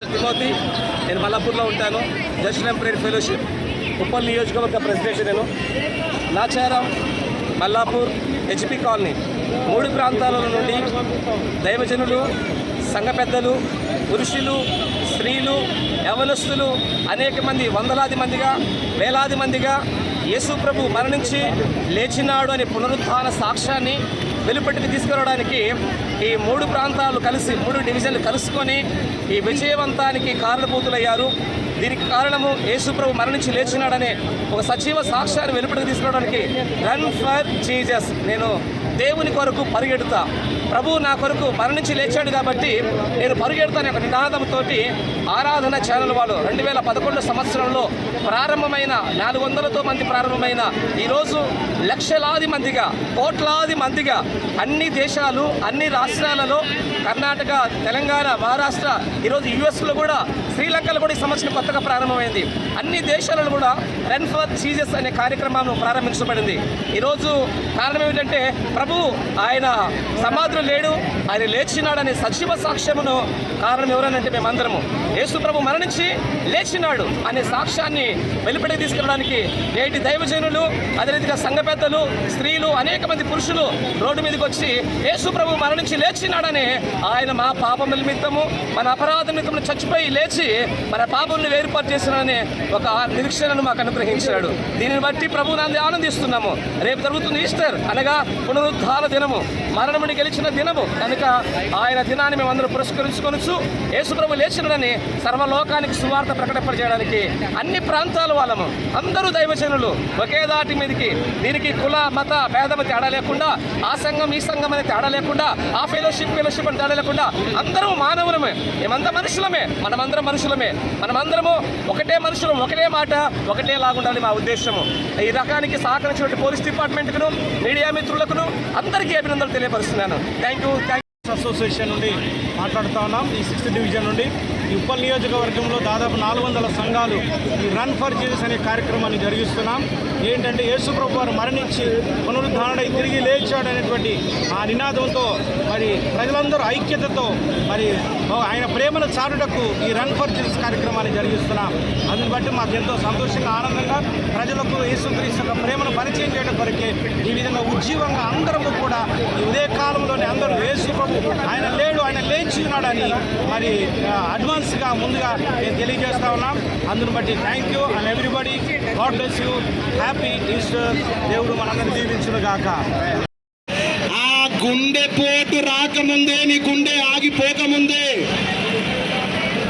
Timothy, నేను మల్లాపూర్లో ఉంటాను. Jerusalem prayer fellowship Uppal నియోజకవర్గ ప్రెసిడెంట్. నేను నాచారం, మల్లాపూర్, హెచ్పి కాలనీ 3 ప్రాంతాల నుండి దైవజనులు, సంఘ పెద్దలు, పురుషులు, స్త్రీలు, యవనస్తులు అనేక మంది, వందలాది మందిగా, వేలాది మందిగా యేసు ప్రభు మరణించి లేచినాడు అనే పునరుత్థాన సాక్ష్యాన్ని వెలుపటికి తీసుకురావడానికి ఈ 3 ప్రాంతాలు కలిసి, 3 డివిజన్లు కలుసుకొని ఈ విజయవంతానికి కారణభూతులయ్యారు. దీనికి కారణము యేసు ప్రభు మరణించి లేచినాడనే ఒక సజీవ సాక్ష్యాన్ని వెలుపటికి తీసుకురావడానికి రన్ ఫర్ జీసస్, నేను దేవుని కొరకు పరిగెడుతా, ప్రభు నా కొరకు మరణించి లేచాడు కాబట్టి నేను పరిగెడతాను ఒక నినాదంతో ఆరాధన ఛానల్ వాళ్ళు 2011 సంవత్సరంలో ప్రారంభమైన 400తో మంది ప్రారంభమైన ఈరోజు లక్షలాది మందిగా, కోట్లాది మందిగా అన్ని దేశాలు, అన్ని రాష్ట్రాలలో, కర్ణాటక, తెలంగాణ, మహారాష్ట్ర, ఈరోజు యుఎస్లో కూడా, శ్రీలంకలో కూడా ఈ సంవత్సరం కొత్తగా ప్రారంభమైంది. అన్ని దేశాలలో కూడా రన్ ఫర్ జీసస్ అనే కార్యక్రమం ప్రారంభించబడింది. ఈరోజు కారణం ఏమిటంటే ప్రభు ఆయన సమాధిలో లేడు, ఆయన లేచినాడనే సజీవ సాక్ష్యమును కారణం ఎవరనంటే మేమందరము. యేసు ప్రభు మరణించి లేచినాడు అనే సాక్ష్యాన్ని వెలుపడికి తీసుకెళ్ళడానికి నేటి దైవజనులు, అదే రీతిగా సంఘ పెద్దలు, స్త్రీలు, అనేక మంది పురుషులు రోడ్డు మీదకి వచ్చి యేసు ప్రభు మరణించి లేచినాడని, ఆయన మా పాపం నిమిత్తము, మన అపరాధ నిమిత్తము చచ్చిపోయి లేచి మన పాపములను వేరుపాటు చేసినాడనే ఒక నిరీక్షణను మాకు అనుగ్రహించాడు. దీనిని బట్టి ప్రభువుని ఆనందిస్తున్నాము. రేపు జరుగుతుంది ఈస్టర్, అనగా పునరుద్ధార దినము, మరణముని గెలిచిన దినము కనుక ఆయన దినాన్ని మేమందరూ పురస్కరించుకొనొచ్చు. యేసు ప్రభు లేచినాడని సర్వలోకానికి సువార్త ప్రకటింపజేయడానికి అన్ని ప్రాంతాల వాళ్ళము, అందరూ దైవజనులు ఒకే దాటి మీదకి, దీనికి కుల, మత భేదము తేడా లేకుండా, ఆ సంఘం ఈ సంఘం అనే తేడా లేకుండా, ఆ ఫెలోషిప్ అని తేడా లేకుండా అందరూ మానవులమే, మేమంతా మనుషులమే, మనమందరం మనుషులమే, మనమందరము ఒకటే మనుషులం, ఒకటే మాట, ఒకటే లాగుండాలి మా ఉద్దేశము. ఈ రకానికి సహకరించినటువంటి పోలీస్ డిపార్ట్మెంట్కును, మీడియా మిత్రులకును అందరికీ అభినందనలు తెలియపరుస్తున్నాను. Thank you. అసోసియేషన్ నుండి మాట్లాడుతూ ఉన్నాం. ఈ 6th డివిజన్ నుండి ఈ ఉప్పల్ నియోజకవర్గంలో దాదాపు 400 సంఘాలు ఈ రన్ ఫర్ జీసస్ అనే కార్యక్రమాన్ని జరిగిస్తున్నాం. ఏంటంటే యేసు ప్రభు వారు మరణించి పునరుద్ధరణై తిరిగి లేచాడు అనేటువంటి ఆ నినాదంతో మరి ప్రజలందరూ ఐక్యతతో మరి ఆయన ప్రేమను చాటుటకు ఈ రన్ ఫర్ జీసస్ కార్యక్రమాన్ని జరిగిస్తున్నాం. అందుని బట్టి మాకు ఎంతో సంతోషంగా, ఆనందంగా ప్రజలకు యేసుక్రీస్తు యొక్క ప్రేమను పరిచయం చేయడం కొరకే ఈ విధంగా ఉజ్జీవంగా అందరము కూడా ఈ ఉదయకాలంలోనే అందరూ యేసు ప్రభు ఆయన లేడు, ఆయన లేచి ఉన్నాడని మరి అడ్వాన్స్గా ముందుగా నేను తెలియజేస్తా ఉన్నాం. అందుని బట్టి thank you and everybody. God bless you. Happy Easter. దేవుడు మనందరినీ దీవించును గాక. ఆ గుండె పోటు రాకముందే, నీ గుండె ఆగిపోకముందే,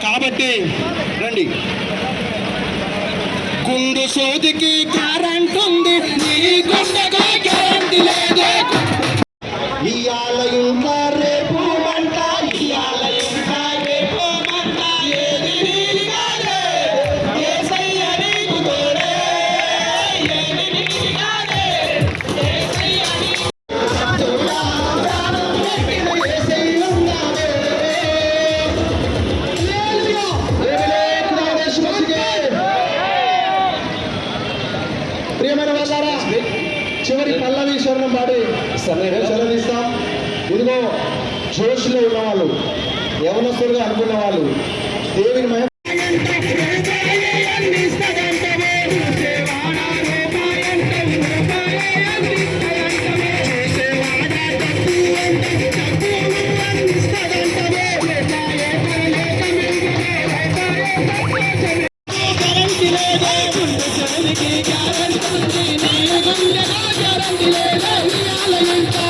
కాబట్టి రండి. గుండు సోదికి కరెంట్ ఉంది, నీ గుండెగా కరెంట్ లేదే. ఇయాల ఇంకా రేపు మంట, ఇయాల ఇంకా రేపు మంట, ఏది నీది కాదే, యేసయ్య నీకు తోడే, ఏది నీది కాదే, యేసయ్య నీకు తోడా, యేసయ్య ఉన్నాడే. హల్లెలూయా. ప్రియమైన వాళ్ళారా, చివరి పల్లవి స్వర్ణం పాడి సెలవిస్తాం. ఇదిగో జోష్లో ఉన్నవాళ్ళు, యవనస్తులుగా అనుకున్న వాళ్ళు దేవుని మహిమ Garanti